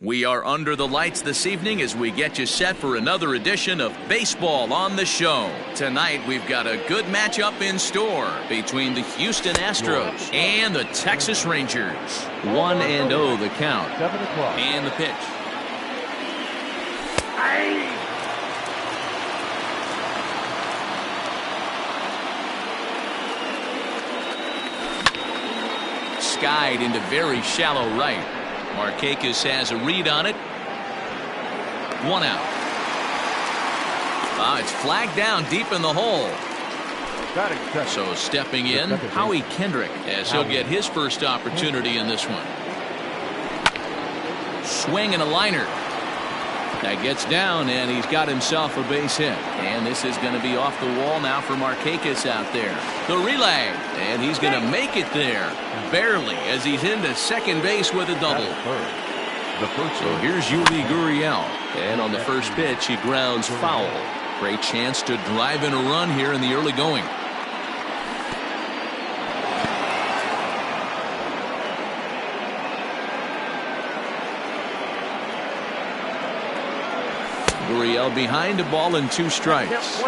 We are under the lights this evening as we get you set for another edition of Baseball on the Show. Tonight, we've got a good matchup in store between the Houston Astros and the Texas Rangers. 1-0 the count. And the pitch. Skied into very shallow right. Markakis has a read on it. 1 out. It's flagged down deep in the hole. So stepping in, Howie Kendrick, as he'll get his first opportunity in this one. Swing and a liner. That gets down, and he's got himself a base hit. And this is going to be off the wall now for Markakis out there. The relay, and he's going to make it there. Barely, as he's into second base with a double. So here's Yuli Gurriel. And on the first pitch, he grounds foul. Great chance to drive in a run here in the early going. Gurriel behind a ball and 2 strikes.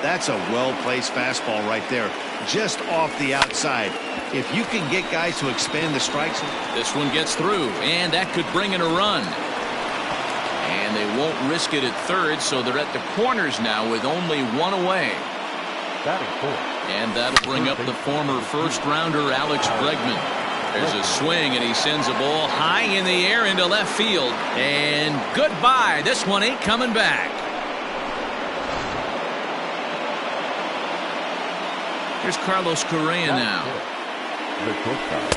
That's a well-placed fastball right there, just off the outside. If you can get guys to expand the strikes. This one gets through, and that could bring in a run. And they won't risk it at third, so they're at the corners now with only 1 away. And that'll bring up the former first-rounder Alex Bregman. There's a swing, and he sends a ball high in the air into left field. And goodbye. This one ain't coming back. Here's Carlos Correa now.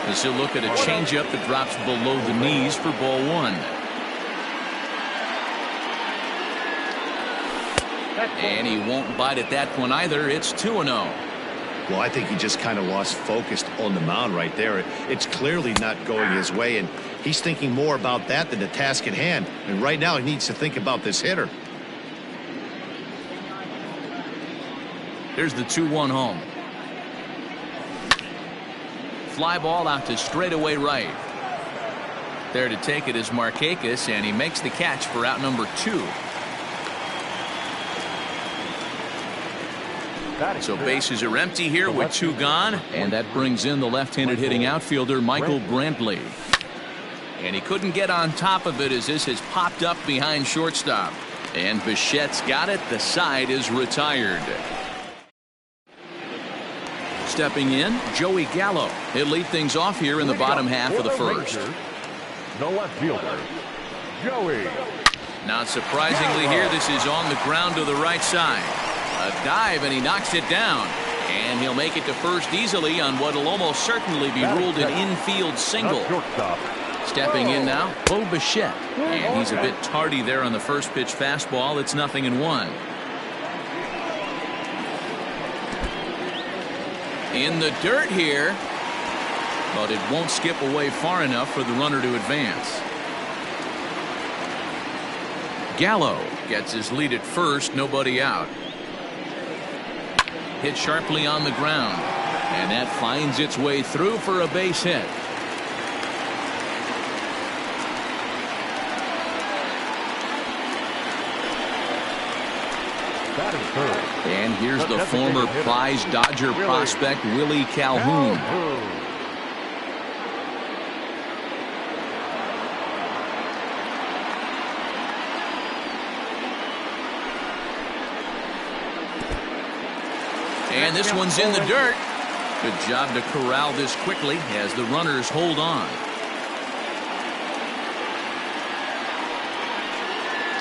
As he'll look at a changeup that drops below the knees for ball 1. And he won't bite at that one either. It's 2-0. Well, I think he just kind of lost focus on the mound right there. It's clearly not going his way, and he's thinking more about that than the task at hand. And right now he needs to think about this hitter. Here's the 2-1 home. Fly ball out to straightaway right. There to take it is Markakis, and he makes the catch for out number 2. So bases are empty here with 2 gone, and that brings in the left-handed hitting outfielder Michael Brantley. And he couldn't get on top of it as this has popped up behind shortstop. And Bichette's got it. The side is retired. Stepping in, Joey Gallo. He'll lead things off here in the bottom half of the first. No left fielder, Joey. Not surprisingly here, this is on the ground to the right side. A dive, and he knocks it down. And he'll make it to first easily on what will almost certainly be ruled an infield single. Stepping in now, Bo Bichette. And he's a bit tardy there on the first pitch fastball. It's 0-1. In the dirt here, but it won't skip away far enough for the runner to advance. Gallo gets his lead at first, nobody out. Hit sharply on the ground, and that finds its way through for a base hit. And here's the former prize Dodger prospect Willie Calhoun. And this one's in the dirt. Good job to corral this quickly as the runners hold on.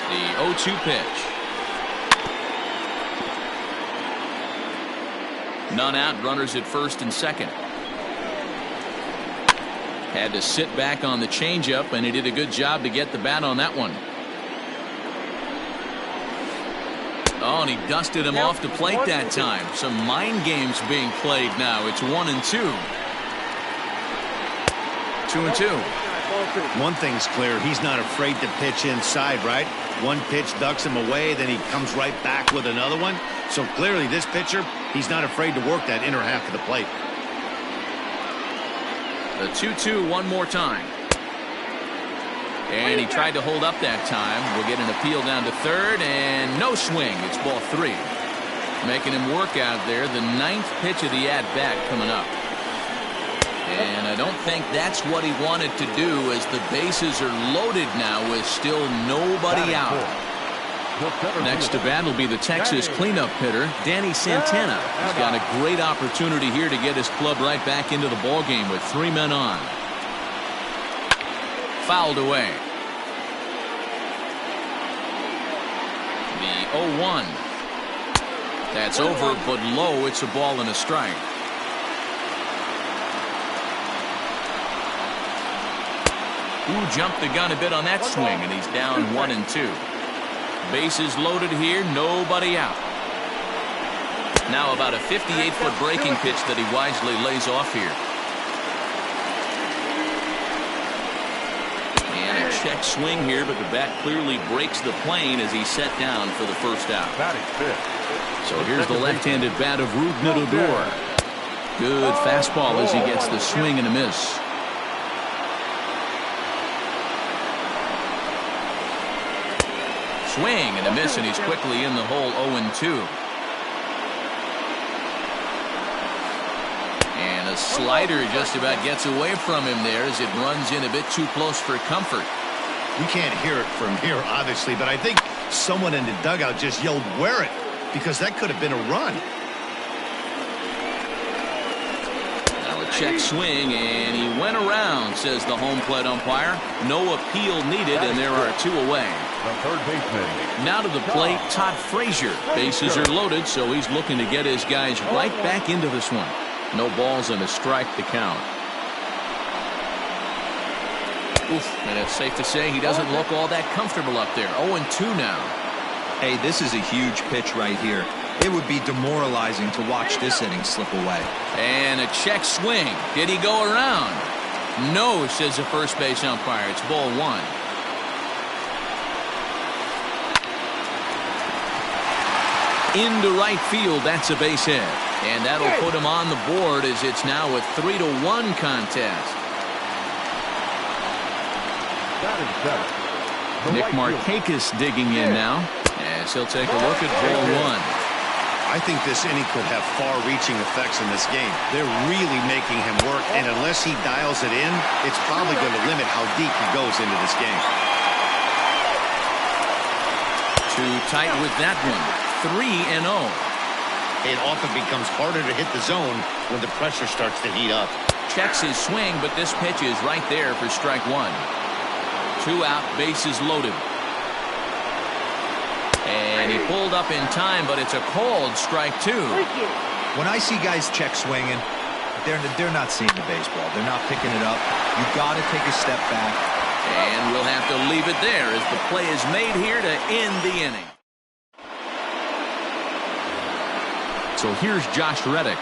The 0-2 pitch. None out, runners at first and second. Had to sit back on the changeup, and he did a good job to get the bat on that one. Oh, and he dusted him off the plate that time. Some mind games being played now. It's 1-2. 2-2. One thing's clear, he's not afraid to pitch inside, right? One pitch ducks him away, then he comes right back with another one. So clearly this pitcher, he's not afraid to work that inner half of the plate. The 2-2 one more time. And he tried to hold up that time. We'll get an appeal down to third, and no swing. It's ball 3. Making him work out there. The 9th pitch of the at-bat coming up. And I don't think that's what he wanted to do, as the bases are loaded now with still nobody out. Next to bat will be the Texas cleanup hitter, Danny Santana. He's got a great opportunity here to get his club right back into the ballgame with 3 men on. Fouled away. The 0-1. That's over, but low. It's a ball and a strike. Ooh, jumped the gun a bit on that swing, and he's down 1-2. Bases loaded here, nobody out. Now about a 58-foot breaking pitch that he wisely lays off here. And a check swing here, but the bat clearly breaks the plane as he's set down for the first out. So here's the left-handed bat of Rougned Odor. Good fastball as he gets the swing and a miss. Swing and a miss, and he's quickly in the hole. 0-2. And a slider just about gets away from him there as it runs in a bit too close for comfort. We can't hear it from here, obviously, but I think someone in the dugout just yelled, "Wear it," because that could have been a run. Now a check swing, and he went around, says the home plate umpire. No appeal needed, and there are 2 away. The third baseman. Now to the plate, Todd Frazier. Bases are loaded, so he's looking to get his guys right back into this one. No balls and a strike to count. Oof, and it's safe to say he doesn't look all that comfortable up there. 0-2 now. Hey, this is a huge pitch right here. It would be demoralizing to watch this inning slip away. And a check swing. Did he go around? No, says the first base umpire. It's ball 1. Into right field, that's a base hit. And that'll put him on the board as it's now a 3-1 contest. Nick Markakis digging in now, as he'll take a look at ball 1. I think this inning could have far-reaching effects in this game. They're really making him work, and unless he dials it in, it's probably going to limit how deep he goes into this game. Too tight with that one. 3-0. It often becomes harder to hit the zone when the pressure starts to heat up. Checks his swing, but this pitch is right there for strike 1. 2 out, bases loaded. And he pulled up in time, but it's a called strike 2. When I see guys check swinging, they're not seeing the baseball. They're not picking it up. You got to take a step back. And we'll have to leave it there as the play is made here to end the inning. So here's Josh Reddick.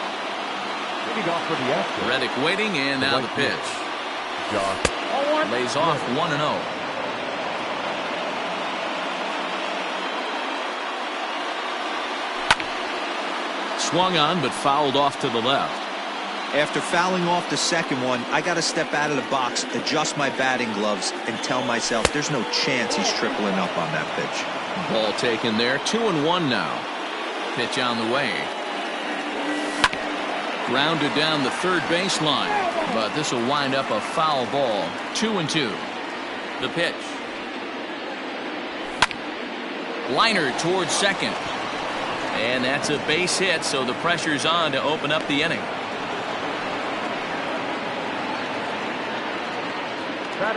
Reddick waiting, and now the pitch. Lays off 1-0. Swung on, but fouled off to the left. After fouling off the second one, I got to step out of the box, adjust my batting gloves, and tell myself there's no chance he's tripling up on that pitch. Ball taken there. 2-1 now. Pitch on the way. Grounded down the third baseline, but this will wind up a foul ball. 2-2. The pitch. Liner towards second. And that's a base hit, so the pressure's on to open up the inning.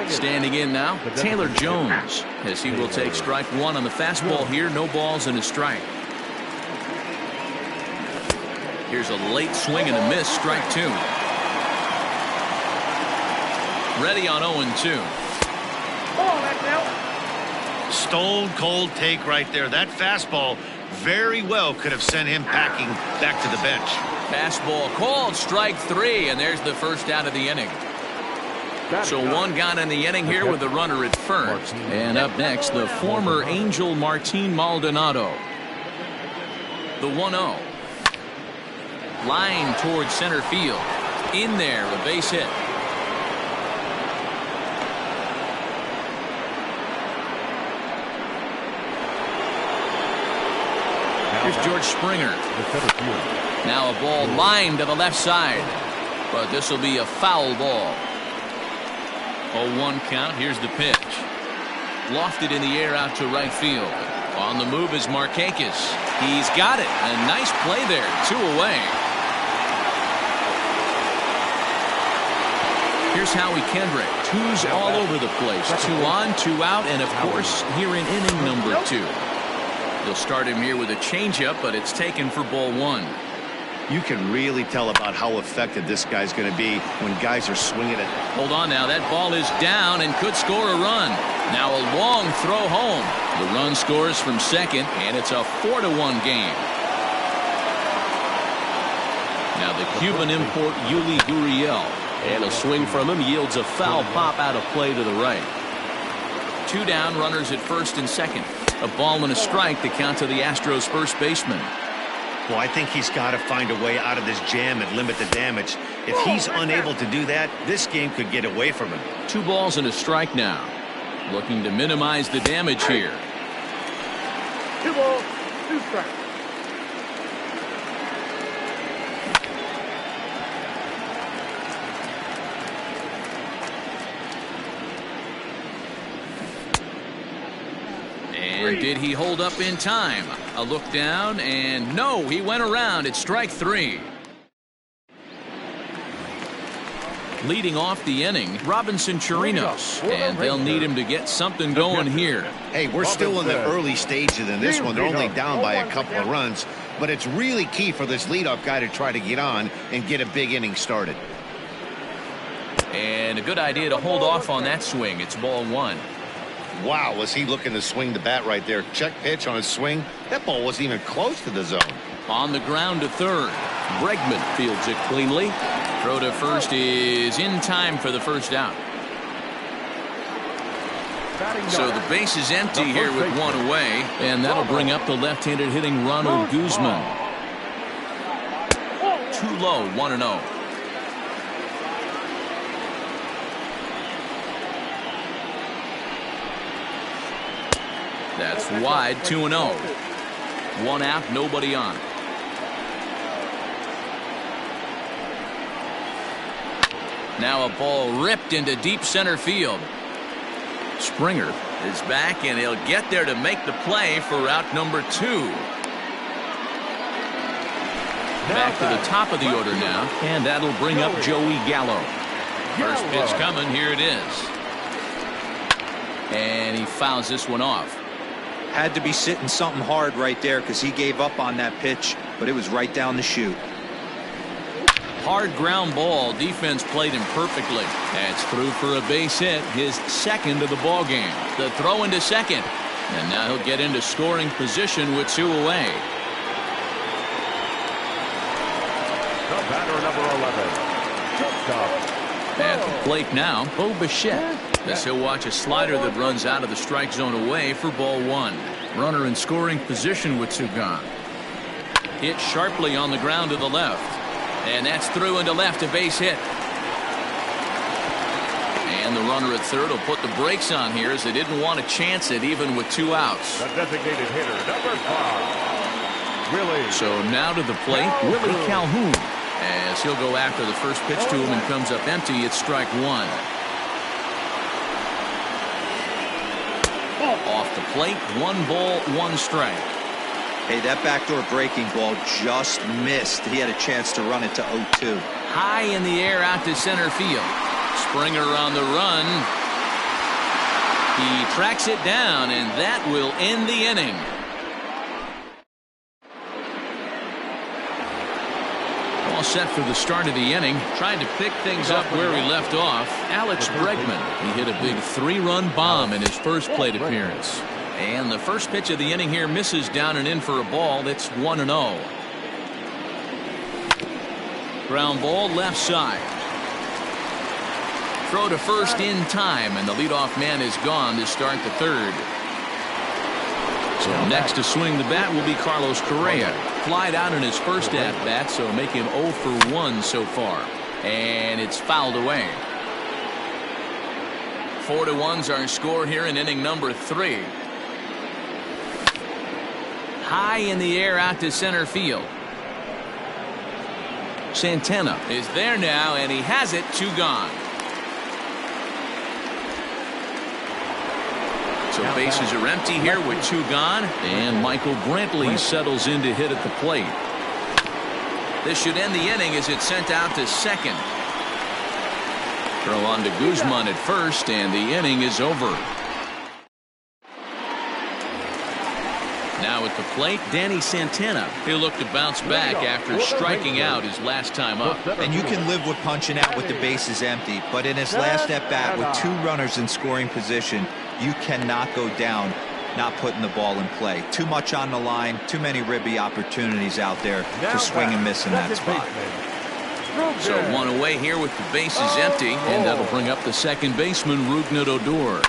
Standing in now, Taylor Jones, as he will take strike 1 on the fastball here. No balls and a strike. Here's a late swing and a miss, strike 2. Ready on 0-2. Stone cold take right there. That fastball very well could have sent him packing back to the bench. Fastball called, strike 3, and there's the first out of the inning. So 1 gone in the inning here with a runner at first. And up next, the former Angel Martin Maldonado. The 1-0. Line towards center field. In there, a base hit. Here's George Springer. The center field. Now a ball lined to the left side, but this will be a foul ball. 0-1 count. Here's the pitch. Lofted in the air out to right field. On the move is Markakis. He's got it. A nice play there. 2 away. Here's Howie Kendrick. 2's all over the place. 2 on, 2 out, and of course here in inning number 2. They'll start him here with a changeup, but it's taken for ball 1. You can really tell about how effective this guy's going to be when guys are swinging it. Hold on now. That ball is down and could score a run. Now a long throw home. The run scores from second, and it's a 4-1 game. Now the Cuban import Yuli Gurriel. And a swing from him yields a foul pop out of play to the right. 2 down, runners at first and second. A ball and a strike to count to the Astros first baseman. Well, I think he's got to find a way out of this jam and limit the damage. If he's unable to do that, this game could get away from him. 2 balls and a strike now. Looking to minimize the damage here. 2 balls, 2 strikes. And did he hold up in time? A look down, and no, he went around. It's strike 3. Leading off the inning, Robinson Chirinos, and they'll need him to get something going here. Hey, we're still in the early stages in this one. They're only down by a couple of runs, but it's really key for this leadoff guy to try to get on and get a big inning started. And a good idea to hold off on that swing. It's ball 1. Wow, was he looking to swing the bat right there? Check pitch on his swing. That ball wasn't even close to the zone. On the ground to third. Bregman fields it cleanly. Throw to first is in time for the first out. So the base is empty here with 1 away, and that'll bring up the left-handed hitting Ronald Guzman. Too low, 1-0. That's wide, 2-0. 1 out, nobody on. Now a ball ripped into deep center field. Springer is back, and he'll get there to make the play for out number 2. Back to the top of the order now, and that'll bring up Joey Gallo. First pitch coming, here it is. And he fouls this one off. Had to be sitting something hard right there because he gave up on that pitch, but it was right down the chute. Hard ground ball. Defense played him perfectly. That's through for a base hit, his second of the ball game. The throw into second, and now he'll get into scoring position with 2 away. The batter, number 11. Shortstop. At the plate now, Bo Bichette. As he'll watch a slider that runs out of the strike zone away for ball 1. Runner in scoring position with 2 gone. Hit sharply on the ground to the left. And that's through into left, a base hit. And the runner at third will put the brakes on here as they didn't want to chance it even with 2 outs. The designated hitter, number 5. Willie. So now to the plate, Willie Calhoun. As he'll go after the first pitch to him and comes up empty, it's strike 1. Off the plate, 1 ball, 1 strike. Hey, that backdoor breaking ball just missed. He had a chance to run it to 0-2. High in the air out to center field. Springer on the run. He tracks it down, and that will end the inning. All set for the start of the inning. Trying to pick things up where he left off. Alex Bregman. He hit a big 3-run bomb in his first plate appearance. And the first pitch of the inning here misses down and in for a ball. That's 1-0. Ground ball left side. Throw to first in time, and the leadoff man is gone to start the third. So next to swing the bat will be Carlos Correa. Flied out in his first at-bat, so make him 0 for 1 so far. And it's fouled away. 4-1's our score here in inning number 3. high in the air out to center field. Santana is there now, and he has it. 2 gone. So bases are empty here with 2 gone, and Michael Brantley settles in to hit at the plate. This should end the inning as it's sent out to second. Throw on to Guzman at first, and the inning is over. Now at the plate, Danny Santana. He'll look to bounce back after striking out his last time up. And you can live with punching out with the bases empty, but in his last at-bat with 2 runners in scoring position, you cannot go down not putting the ball in play. Too much on the line, too many ribby opportunities out there to swing and miss in that spot. So 1 away here with the bases empty, and that'll bring up the second baseman, Rougned Odor.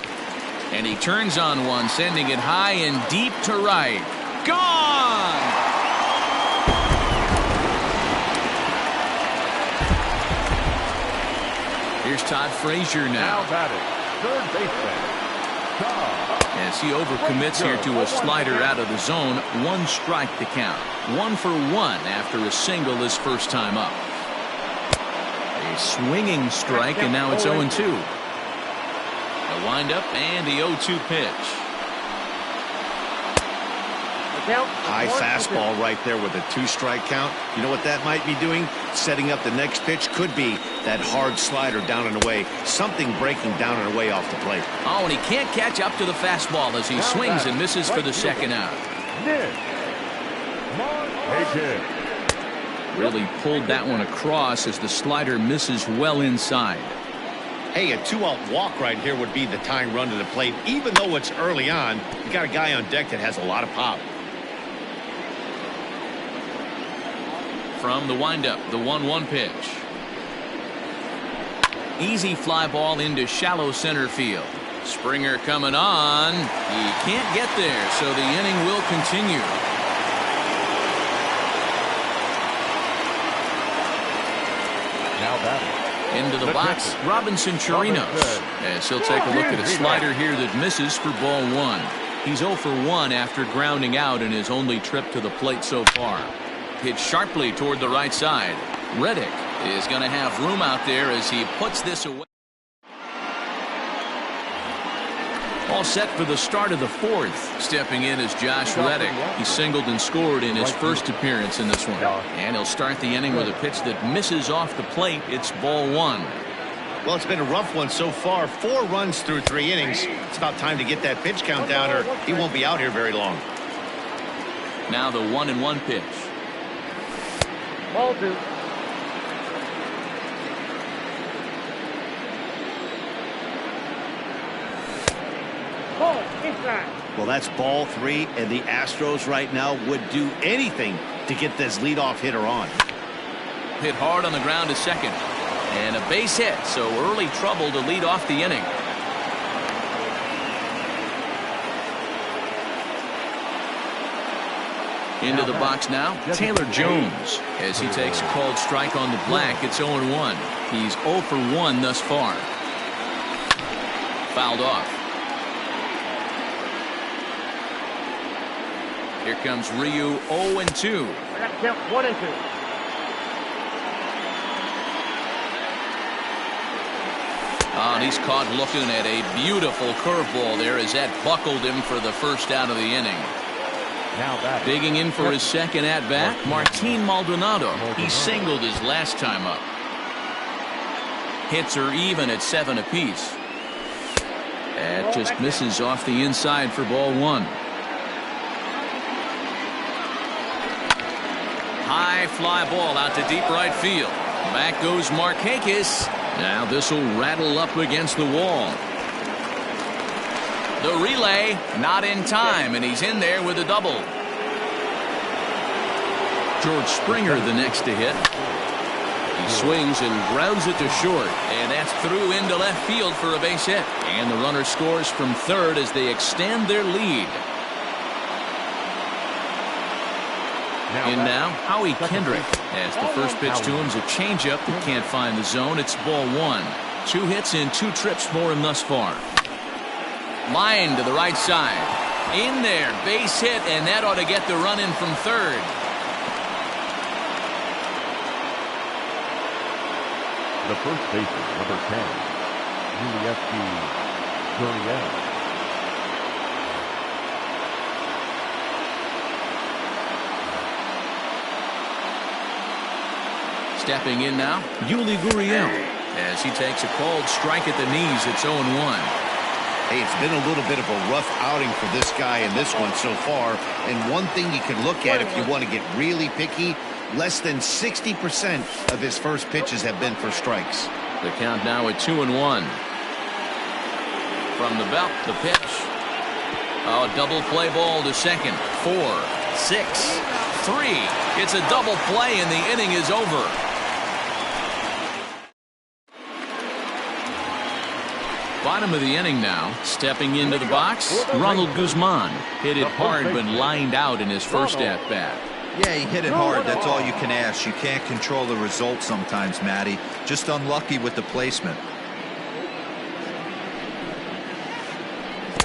And he turns on one, sending it high and deep to right. Gone! Here's Todd Frazier now. Third baseman. As he overcommits here to a slider out of the zone. 1 strike to count. 1 for 1 after a single his first time up. A swinging strike, and now it's 0-2. A windup and the 0-2 pitch. High fastball right there with a 2-strike count. You know what that might be doing? Setting up the next pitch. Could be that hard slider down and away. Something breaking down and away off the plate. Oh, and he can't catch up to the fastball as he swings and misses for the second out. Really pulled that one across as the slider misses well inside. Hey, a 2-out walk right here would be the tying run to the plate. Even though it's early on, you got a guy on deck that has a lot of pop. From the windup, the 1-1 pitch. Easy fly ball into shallow center field. Springer coming on. He can't get there, so the inning will continue. Now batting. Into the box, Robinson Chirinos, as he'll take a look at a slider here that misses for ball 1. He's 0 for 1 after grounding out in his only trip to the plate so far. Pitch sharply toward the right side. Reddick is going to have room out there as he puts this away. All set for the start of the 4th. Stepping in is Josh Reddick. He singled and scored in his first appearance in this one. And he'll start the inning with a pitch that misses off the plate. It's ball 1. Well, it's been a rough one so far. 4 runs through 3 innings. It's about time to get that pitch count down, or he won't be out here very long. Now the 1-1 pitch. Ball 2. Well, that's ball 3, and the Astros right now would do anything to get this leadoff hitter on. Hit hard on the ground to second. And a base hit, so early trouble to lead off the inning. Into the box now, Taylor Jones, as he takes a called strike on the black. It's 0-1. He's 0 for 1 thus far. Fouled off. Here comes Ryu, 0-2. 1-2. And he's caught looking at a beautiful curveball there as that buckled him for the first out of the inning. Now digging in for his second at-bat, Martin Maldonado. He singled his last time up. Hits are even at 7 apiece. That just misses off the inside for ball 1. High fly ball out to deep right field. Back goes Markakis. Now this will rattle up against the wall. The relay not in time, and he's in there with a double. George Springer the next to hit. He swings and grounds it to short, and that's through into left field for a base hit. And the runner scores from third as they extend their lead. In now, Howie Kendrick, as the first pitch to him is a changeup that can't find the zone. It's ball 1. 2 hits in 2 trips for him thus far. Line to the right side. In there, base hit, and that ought to get the run in from third. The first baseman, number 10, Gurriel. Stepping in now, Yuli Gurriel, as he takes a called strike at the knees. It's 0-1. Hey, it's been a little bit of a rough outing for this guy in this one so far. And one thing you can look at if you want to get really picky, less than 60% of his first pitches have been for strikes. The count now at 2-1. From the belt, the pitch. Oh, double play ball to second. 4, 6, 3. It's a double play, and the inning is over. Bottom of the inning now. Stepping into the box, Ronald Guzman. Hit it hard, but lined out in his first at-bat. Yeah, he hit it hard. That's all you can ask. You can't control the result sometimes, Matty. Just unlucky with the placement.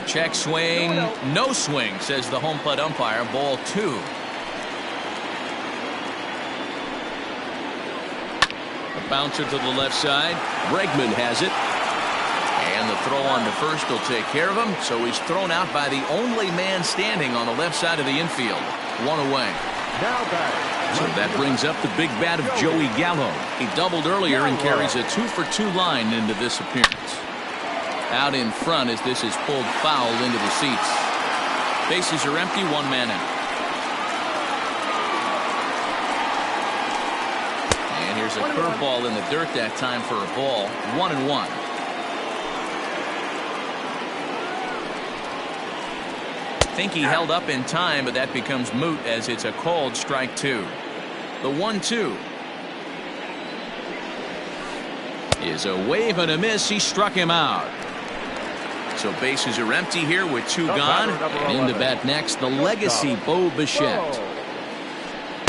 Check swing. No swing, says the home plate umpire. Ball 2. A bouncer to the left side. Bregman has it. And the throw on to first will take care of him. So he's thrown out by the only man standing on the left side of the infield. 1 away. So that brings up the big bat of Joey Gallo. He doubled earlier and carries a 2-for-2 line into this appearance. Out in front as this is pulled foul into the seats. Bases are empty, 1 man out. And here's a curveball in the dirt that time for a ball. 1-1. I think he held up in time, but that becomes moot as it's a called strike 2. The 1-2 is a wave and a miss. He struck him out. So bases are empty here with 2 gone. And in to bat next, the legacy Bo Bichette.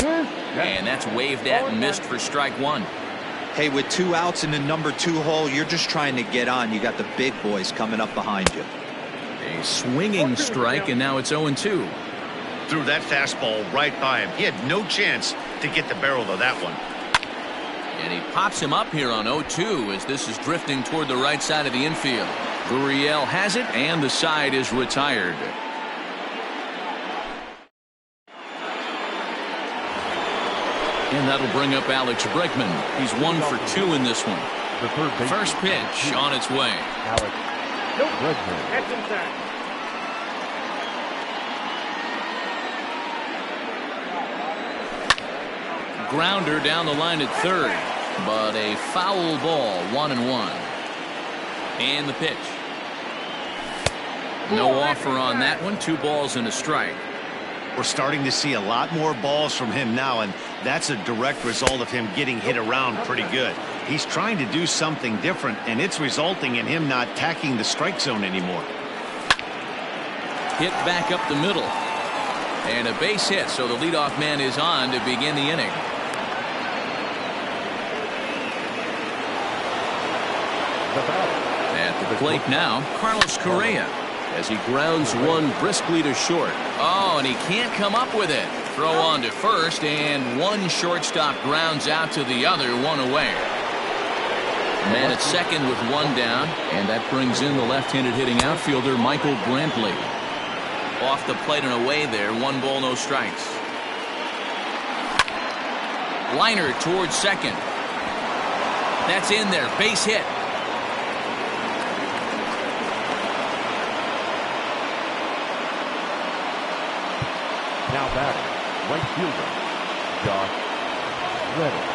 And that's waved at and missed for strike 1. Hey, with 2 outs in the number 2 hole, you're just trying to get on. You got the big boys coming up behind you. A swinging strike, and now it's 0-2. Threw that fastball right by him. He had no chance to get the barrel of that one. And he pops him up here on 0-2 as this is drifting toward the right side of the infield. Gurriel has it, and the side is retired. And that'll bring up Alex Bregman. He's 1 for 2 in this one. First pitch on its way. Alex Bregman. Grounder down the line at third, but a foul ball. 1-1. And the pitch. No offer on that one. 2 balls and a strike. We're starting to see a lot more balls from him now, and that's a direct result of him getting hit around pretty good. He's trying to do something different, and it's resulting in him not tacking the strike zone anymore. Hit back up the middle. And a base hit, so the leadoff man is on to begin the inning. At the plate now, Carlos Correa, as he grounds one briskly to short. Oh, and he can't come up with it. Throw on to first, and one shortstop grounds out to the other. 1 away. Man at second with 1 down, and that brings in the left-handed hitting outfielder Michael Brantley. Off the plate and away there. 1 ball, no strikes. Liner towards second. That's in there. Base hit. Now batting, right fielder, Josh Reddick.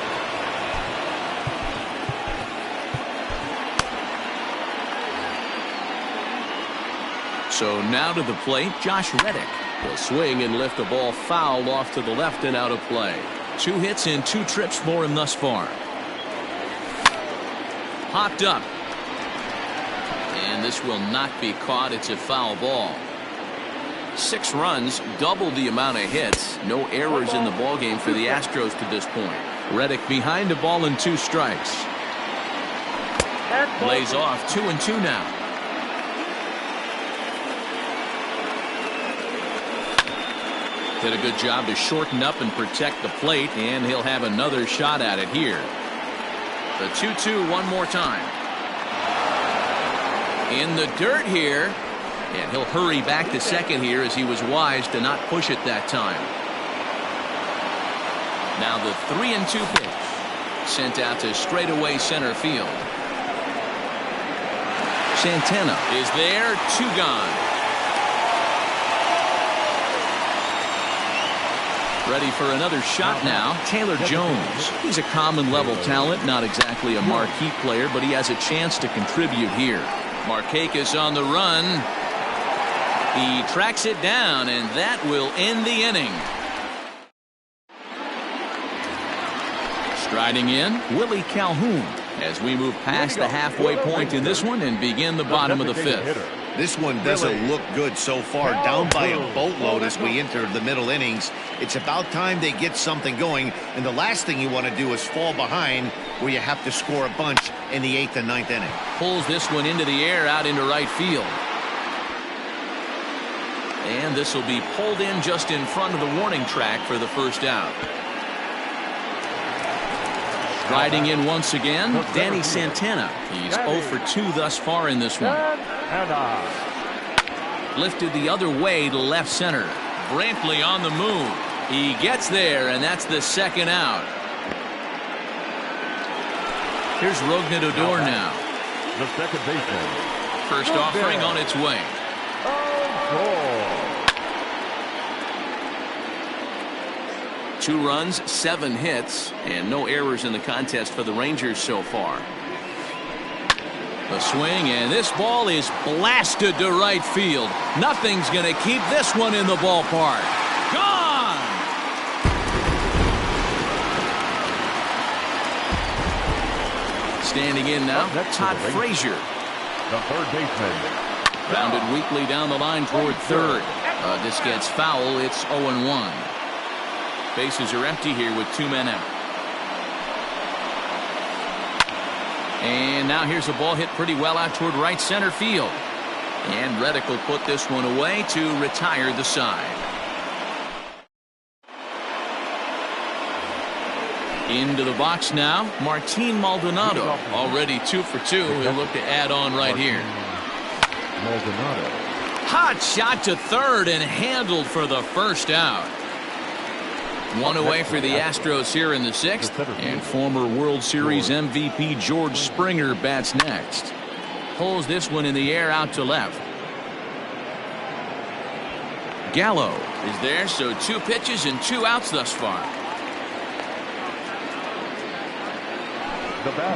So now to the plate, Josh Reddick will swing and lift the ball foul off to the left and out of play. 2 hits and 2 trips for him thus far. Popped up. And this will not be caught. It's a foul ball. 6 runs, double the amount of hits. No errors in the ballgame for the Astros to this point. Reddick behind a ball and 2 strikes. Lays off 2-2 now. Did a good job to shorten up and protect the plate, and he'll have another shot at it here. The 2-2 one more time. In the dirt here, and he'll hurry back to second here as he was wise to not push it that time. Now the 3-2 pitch sent out to straightaway center field. Santana is there, 2 gone. Ready for another shot now. Taylor Jones. He's a common level talent, not exactly a marquee player, but he has a chance to contribute here. Markakis on the run. He tracks it down, and that will end the inning. Striding in, Willie Calhoun, as we move past the halfway point in this one and begin the bottom of the 5th. This one doesn't look good so far. Down by a boatload as we enter the middle innings. It's about time they get something going, and the last thing you want to do is fall behind where you have to score a bunch in the 8th and 9th inning. Pulls this one into the air out into right field. And this will be pulled in just in front of the warning track for the first out. Riding in once again, Danny Santana. He's 0 for 2 thus far in this one. Lifted the other way to left center. Brantley on the move. He gets there, and that's the second out. Here's Rougned Odor now. The second baseman. First offering on its way. Two runs, 7 hits, and no errors in the contest for the Rangers so far. The swing, and this ball is blasted to right field. Nothing's going to keep this one in the ballpark. Gone! Standing in now, Todd Frazier. The third baseman. Grounded weakly down the line toward third. This gets foul. It's 0-1. Bases are empty here with 2 men out. And now here's a ball hit pretty well out toward right center field. And Reddick will put this one away to retire the side. Into the box now, Martin Maldonado. Already 2 for 2. He'll look to add on right here. Maldonado. Hot shot to third and handled for the first out. One away for the Astros here in the 6th, and former World Series MVP George Springer bats next. Pulls this one in the air out to left. Gallo is there, so 2 pitches and 2 outs thus far.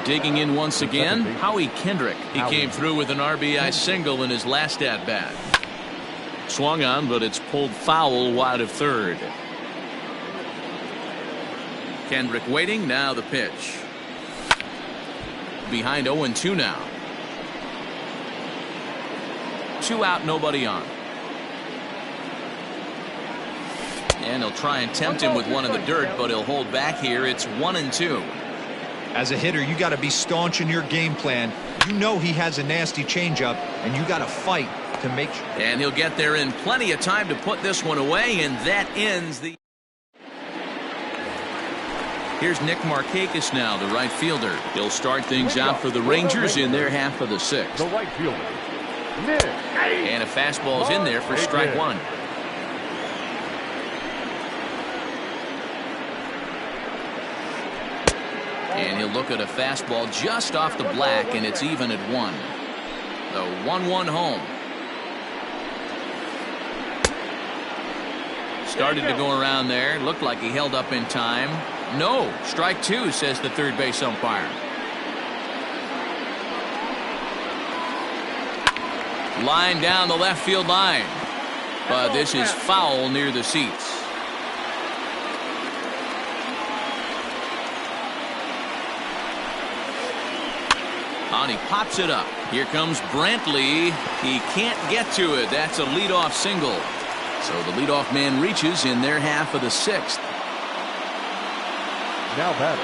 Digging in once again, Howie Kendrick. He came through with an RBI single in his last at-bat. Swung on, but it's pulled foul wide of third. Kendrick waiting, now the pitch. Behind 0-2 now. 2 out, nobody on. And he'll try and tempt him with one in the dirt, but he'll hold back here. It's 1-2. As a hitter, you got to be staunch in your game plan. You know he has a nasty changeup, and you got to fight to make sure. And he'll get there in plenty of time to put this one away, and that ends the... Here's Nick Markakis now, the right fielder. He'll start things out for the Rangers in their half of the 6th. The right fielder. Nick. And a fastball's in there for strike 1. And he'll look at a fastball just off the black, and it's even at 1. The 1-1 home. Started to go around there. Looked like he held up in time. No, strike 2, says the third base umpire. Line down the left field line. But this is foul near the seats. And he pops it up. Here comes Brantley. He can't get to it. That's a leadoff single. So the leadoff man reaches in their half of the 6th. Now batter.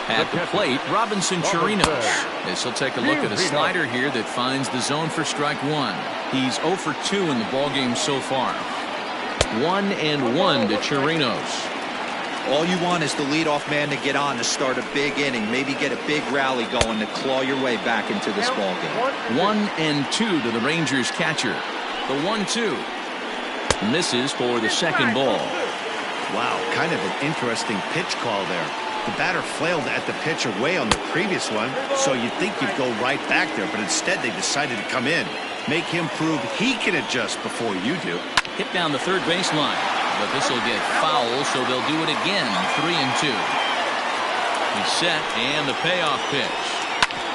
At the plate, Robinson Chirinos. This will take a look at a slider here that finds the zone for strike 1. He's 0 for 2 in the ballgame so far. 1-1 to Chirinos. All you want is the leadoff man to get on to start a big inning, maybe get a big rally going to claw your way back into this ball game. 1-2 to the Rangers catcher. The 1-2 misses for the second ball. Wow, kind of an interesting pitch call there. The batter flailed at the pitcher way on the previous one, so you'd think you'd go right back there, but instead they decided to come in. Make him prove he can adjust before you do. Hit down the third baseline, but this will get foul, so they'll do it again. 3-2. He's set, and the payoff pitch.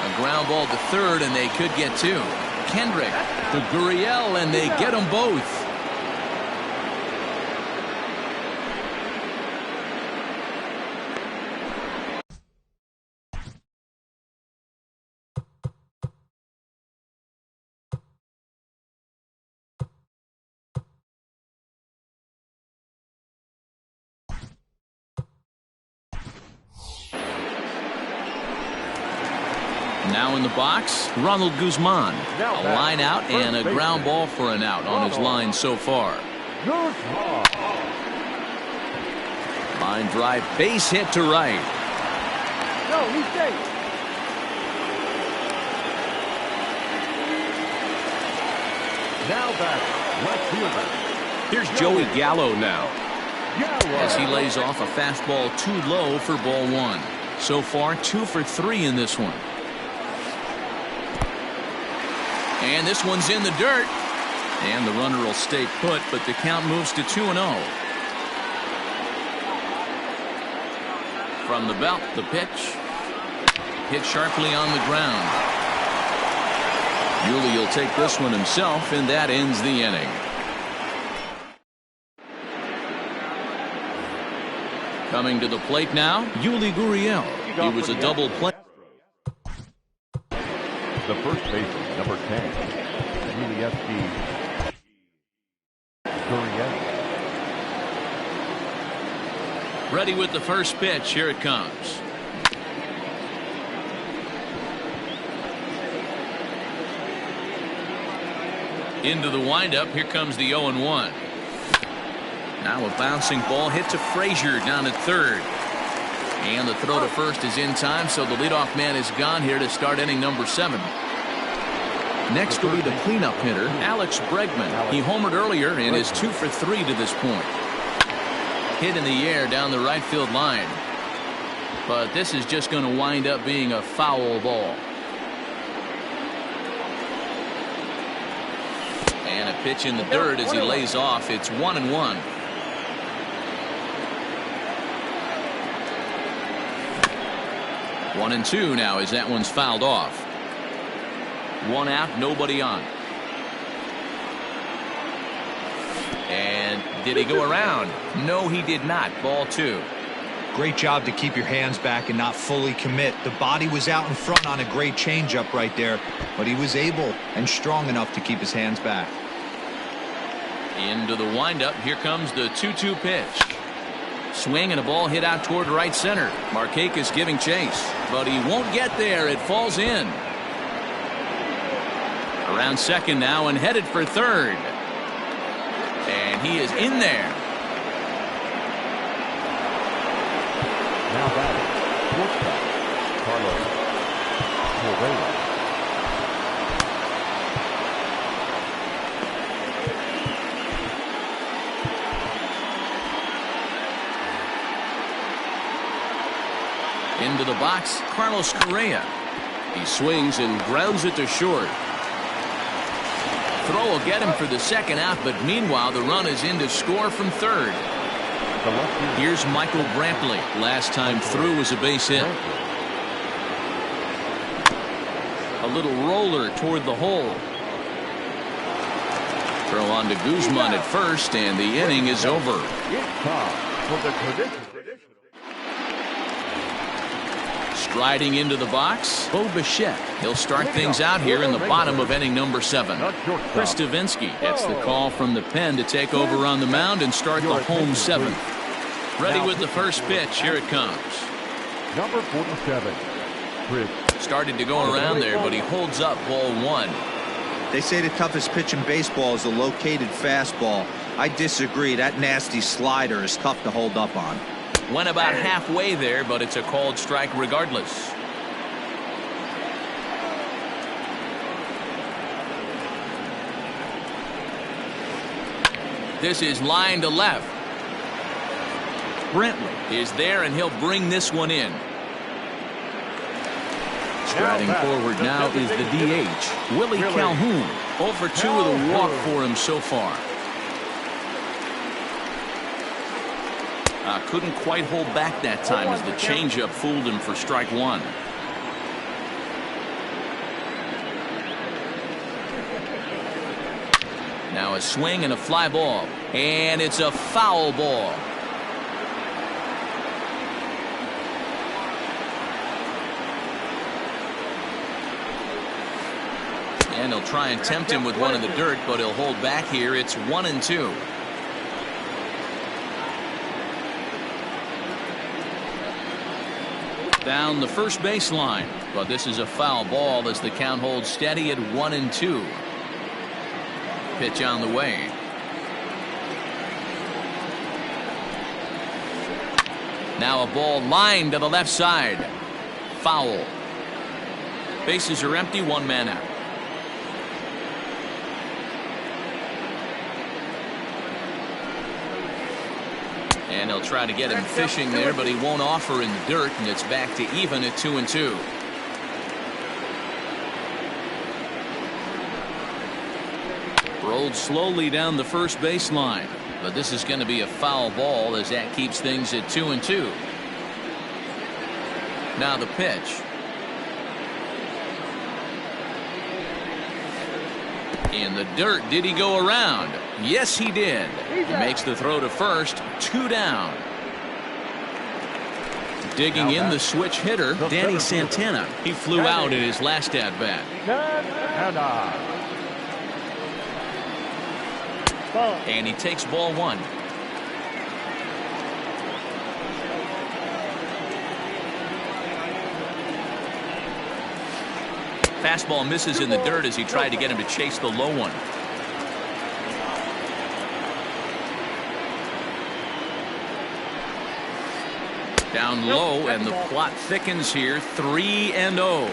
A ground ball to third, and they could get two. Kendrick to Gurriel, and they get them both. Now in the box, Ronald Guzman. A line out and a ground ball for an out on his line so far. Line drive, base hit to right. No, he's safe. Now back, left fielder. Here's Joey Gallo now, as he lays off a fastball too low for ball one. So far, 2 for 3 in this one. And this one's in the dirt. And the runner will stay put, but the count moves to 2-0. From the belt, the pitch. Hit sharply on the ground. Yuli will take this one himself, and that ends the inning. Coming to the plate now, Yuli Gurriel. He was a double play. The first baseman, number 10, Yuli Gurriel. Ready with the first pitch. Here it comes. Into the windup. Here comes the 0-1. Now a bouncing ball hit to Frazier down at third. And the throw to first is in time, so the leadoff man is gone here to start inning number 7. Next will be the cleanup hitter, Alex Bregman. He homered earlier and is 2 for 3 to this point. Hit in the air down the right field line. But this is just going to wind up being a foul ball. And a pitch in the dirt as he lays off. It's 1-1. One and two now as that one's fouled off. One out, nobody on. And did he go around? No, he did not. Ball 2. Great job to keep your hands back and not fully commit. The body was out in front on a great changeup right there, but he was able and strong enough to keep his hands back. Into the windup. Here comes the 2-2 pitch. Swing and a ball hit out toward right center. Markakis giving chase, but he won't get there. It falls in. Around second now and headed for third. And he is in there. Now batting, shortstop, Carlos Correa. Into the box, Carlos Correa. He swings and grounds it to short. Throw will get him for the second out, but meanwhile the run is in to score from third. Here's Michael Brantley. Last time through was a base hit. A little roller toward the hole. Throw on to Guzman at first, and the inning is over. Striding into the box, Bo Bichette. He'll start things out here in the bottom of inning number 7. Chris Stavinsky gets the call from the pen to take over on the mound and start the home 7th. Ready with the first pitch. Here it comes. Number 47, Chris. Started to go around there, but he holds up ball 1. They say the toughest pitch in baseball is a located fastball. I disagree. That nasty slider is tough to hold up on. Went about halfway there, but it's a called strike regardless. This is line to left. Brantley is there, and he'll bring this one in. Striding forward now is the DH, Willie Calhoun. 0 for 2 with a walk for him so far. Couldn't quite hold back that time as the changeup fooled him for strike one. Now a swing and a fly ball, and it's a foul ball. And he'll try and tempt him with one in the dirt, but he'll hold back here. It's 1-2. Down the first baseline, but this is a foul ball as the count holds steady at 1-2. Pitch on the way. Now a ball lined to the left side. Foul. Bases are empty, 1 man out. And he'll try to get him fishing there, but he won't offer in the dirt, and it's back to even at 2-2. Rolled slowly down the first baseline, but this is going to be a foul ball as that keeps things at 2-2. Now the pitch. In the dirt, did he go around? Yes, he did. He makes the throw to first. 2 down. Digging in the switch hitter, Danny Santana. He flew out in his last at bat. And he takes ball 1. Fastball misses in the dirt as he tried to get him to chase the low one. Down low, and the plot thickens here. 3-0.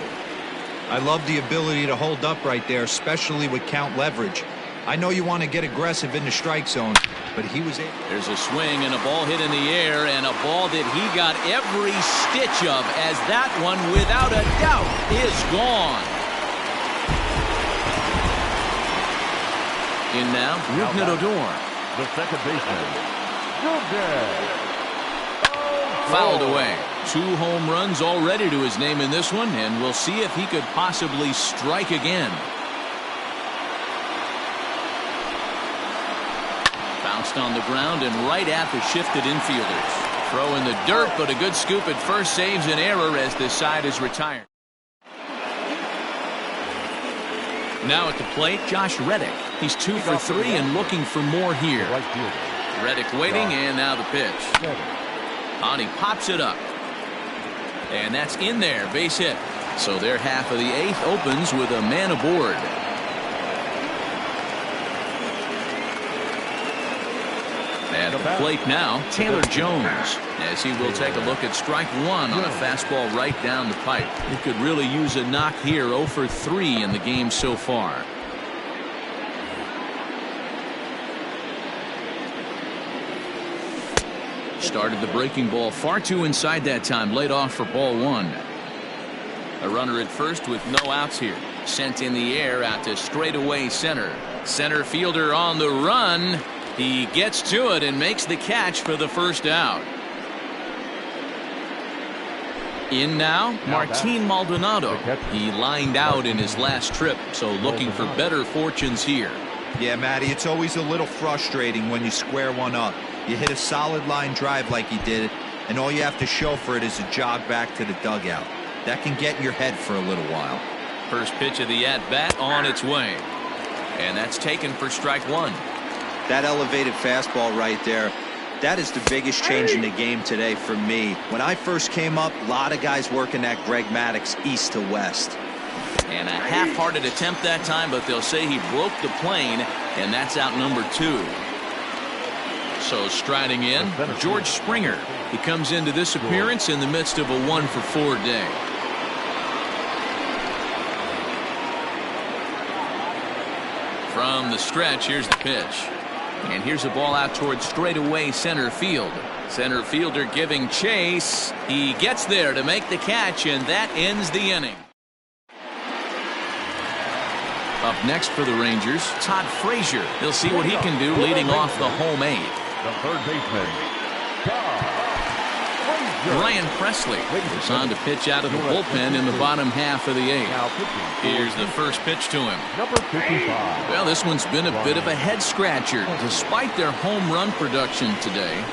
I love the ability to hold up right there, especially with count leverage. I know you want to get aggressive in the strike zone, but he was able. There's a swing and a ball hit in the air, and a ball that he got every stitch of, as that one, without a doubt, is gone. In now, Rougned Odor. The second baseman, Rougned. Fouled away. 2 home runs already to his name in this one, and we'll see if he could possibly strike again. Bounced on the ground and right at the shifted infielders. Throw in the dirt, but a good scoop at first saves an error as this side is retired. Now at the plate, Josh Reddick. He's 2 for 3 and looking for more here. Reddick waiting, and now the pitch. And he pops it up. And that's in there, base hit. So their half of the 8th opens with a man aboard. At the plate now, Taylor Jones, as he will take a look at strike 1 on a fastball right down the pipe. He could really use a knock here. 0 for 3 in the game so far. Started the breaking ball far too inside that time. Laid off for ball 1. A runner at first with no outs here. Sent in the air out to straightaway center. Center fielder on the run. He gets to it and makes the catch for the first out. In now, Martin Maldonado. He lined out in his last trip, so looking for better fortunes here. Yeah, Matty, it's always a little frustrating when you square one up. You hit a solid line drive like he did, and all you have to show for it is a jog back to the dugout. That can get in your head for a little while. First pitch of the at-bat on its way. And that's taken for strike 1. That elevated fastball right there, that is the biggest change in the game today for me. When I first came up, a lot of guys working that Greg Maddux east to west. And a half-hearted attempt that time, but they'll say he broke the plane, and that's out number 2. Also striding in, George Springer. He comes into this appearance in the midst of a 1-for-4 day. From the stretch, here's the pitch. And here's a ball out towards straightaway center field. Center fielder giving chase. He gets there to make the catch, and that ends the inning. Up next for the Rangers, Todd Frazier. He'll see what he can do leading off the home 8. The third baseman, Brian Presley is on to pitch out of the bullpen in the bottom half of the 8th. Here's the first pitch to him. number 55. Well, this one's been a bit of a head scratcher despite their home run production today.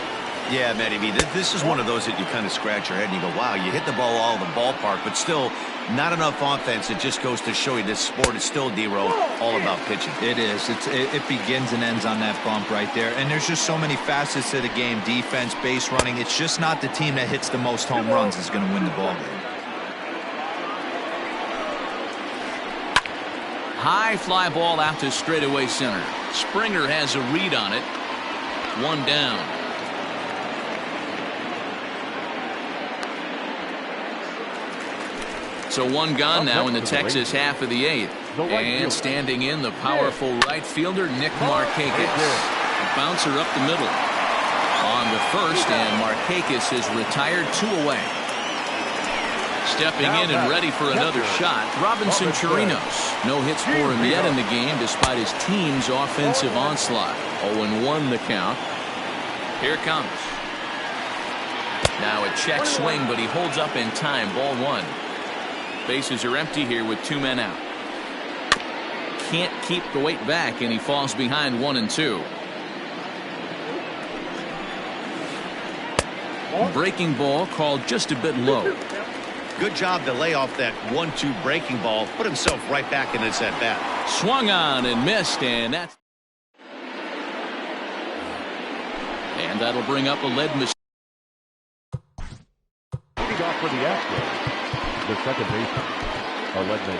Yeah, Matty B, this is one of those that you kind of scratch your head and you go, wow, you hit the ball all over the ballpark, but still not enough offense. It just goes to show you this sport is still, D-Row, all about pitching. It is. It begins and ends on that bump right there. And there's just so many facets to the game. Defense, base running. It's just not the team that hits the most home runs is going to win the ball game. High fly ball out to straightaway center. Springer has a read on it. One down. So one gone now in the Texas half of the 8th. And standing in, the powerful right fielder, Nick Markakis. A bouncer up the middle. On the first, and Markakis is retired 2 away. Stepping in and ready for another shot, Robinson Chirinos. No hits for him yet in the game despite his team's offensive onslaught. 0-1 the count. Here it comes. Now a check swing, but he holds up in time. Ball 1. Bases are empty here with 2 men out. Can't keep the weight back, and he falls behind 1-2. Breaking ball called just a bit low. Good job to lay off that 1-2 breaking ball. Put himself right back in this at bat. Swung on and missed, and that'll bring up a lead mistake. Leading off for the Astros, the second baseman, a lead man.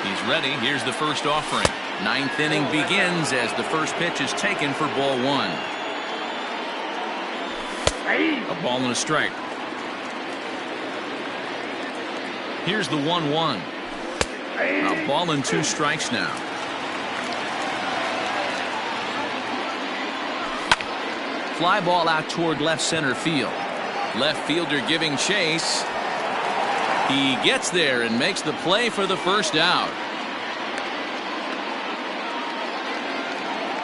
He's ready. Here's the first offering. 9th inning begins as the first pitch is taken for ball 1. A ball and a strike. Here's the 1-1. A ball and 2 strikes now. Fly ball out toward left center field. Left fielder giving chase. He gets there and makes the play for the first out.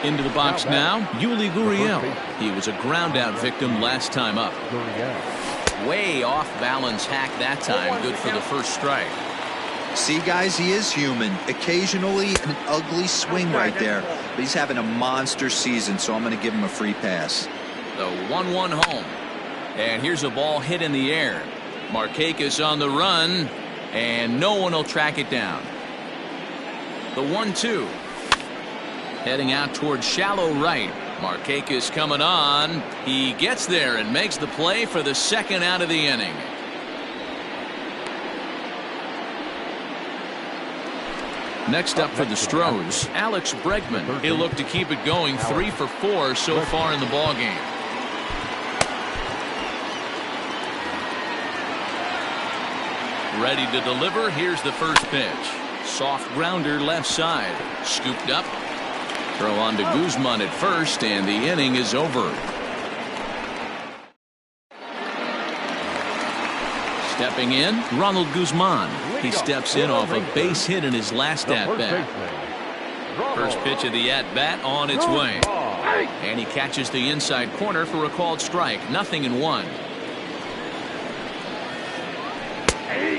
Into the box now, Yuli Gurriel. He was a ground-out victim last time up. Way off balance hack that time. Good for the first strike. See, guys, he is human. Occasionally an ugly swing right there, but he's having a monster season, so I'm going to give him a free pass. The 1-1 home. And here's a ball hit in the air. Markakis on the run, and no one will track it down. The 1-2. Heading out towards shallow right. Markakis coming on. He gets there and makes the play for the second out of the inning. Next up for the Stros, Alex Bregman. He'll look to keep it going. 3 for 4 so far in the ballgame. Ready to deliver. Here's the first pitch. Soft grounder left side. Scooped up. Throw on to Guzman at first, and the inning is over. Stepping in, Ronald Guzman. He steps in off a base hit in his last at-bat. First pitch of the at-bat on its way. And he catches the inside corner for a called strike. 0-1.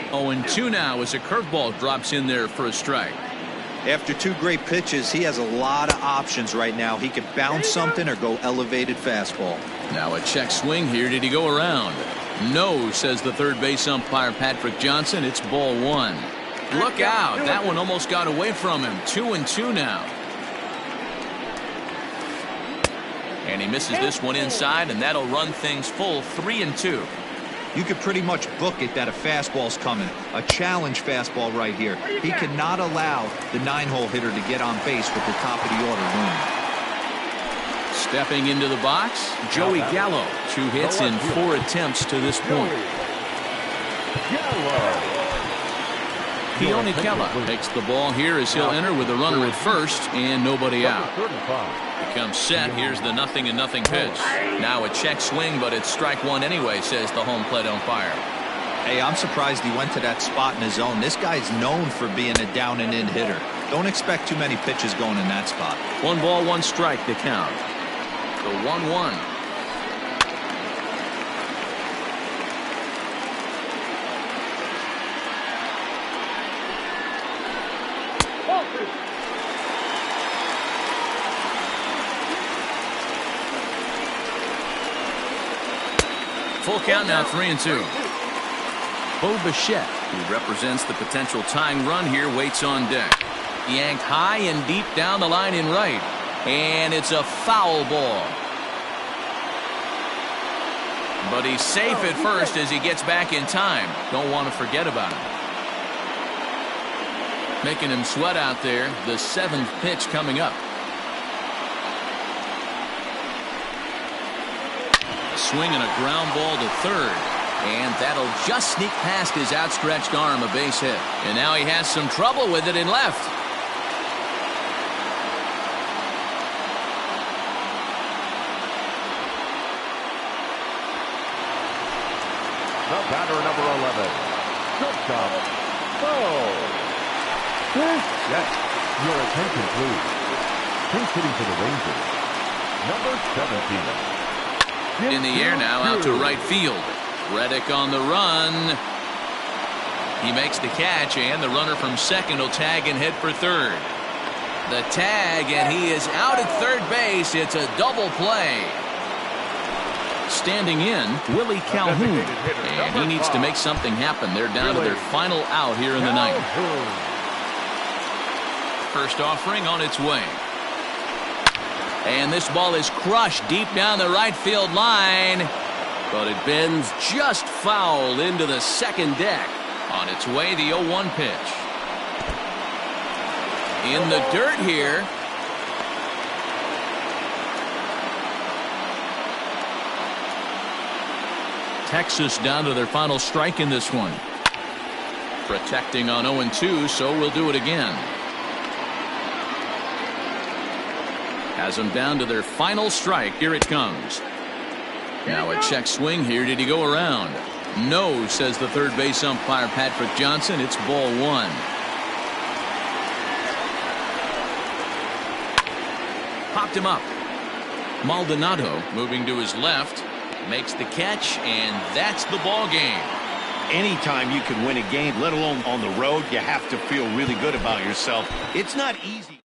0-2 now as a curveball drops in there for a strike. After 2 great pitches, he has a lot of options right now. He could bounce something or go elevated fastball. Now a check swing here. Did he go around? No, says the third base umpire Patrick Johnson. It's ball 1. Look out. That one almost got away from him. 2-2 now. And he misses this one inside, and that'll run things full 3-2. You could pretty much book it that a fastball's coming. A challenge fastball right here. He cannot allow the 9-hole hitter to get on base with the top of the order looming. Stepping into the box, Joey Gallo. 2 hits in 4 attempts to this point. Keone Kela takes the ball here as he'll enter with a runner at first and nobody out. Becomes set. Here's the 0-0 pitch. Now a check swing, but it's strike one anyway, says the home plate umpire. Hey, I'm surprised he went to that spot in his zone. This guy's known for being a down and in hitter. Don't expect too many pitches going in that spot. 1 ball, 1 strike to count. The 1-1. Full count now, 3-2. Bo Bichette, who represents the potential tying run here, waits on deck. Yanked high and deep down the line in right. And it's a foul ball. But he's safe at first as he gets back in time. Don't want to forget about him. Making him sweat out there. The 7th pitch coming up. Swing and a ground ball to third. And that'll just sneak past his outstretched arm, a base hit. And now he has some trouble with it in left. The batter, number 11, shortstop, Bo. Yes, your attention, please. He's hitting for the Rangers, number 17. In the air now, out to right field. Reddick on the run. He makes the catch, and the runner from second will tag and hit for third. The tag, and he is out at third base. It's a double play. Standing in, Willie Calhoun. And he needs to make something happen. They're down to their final out here in the 9th. First offering on its way. And this ball is crushed deep down the right field line. But it bends just foul into the second deck. On its way, the 0-1 pitch. In the dirt here. Texas down to their final strike in this one. Protecting on 0-2, so we'll do it again. Has them down to their final strike. Here it comes. Now a check swing here. Did he go around? No, says the third base umpire Patrick Johnson. It's ball 1. Popped him up. Maldonado moving to his left. Makes the catch, and that's the ball game. Anytime you can win a game, let alone on the road, you have to feel really good about yourself. It's not easy.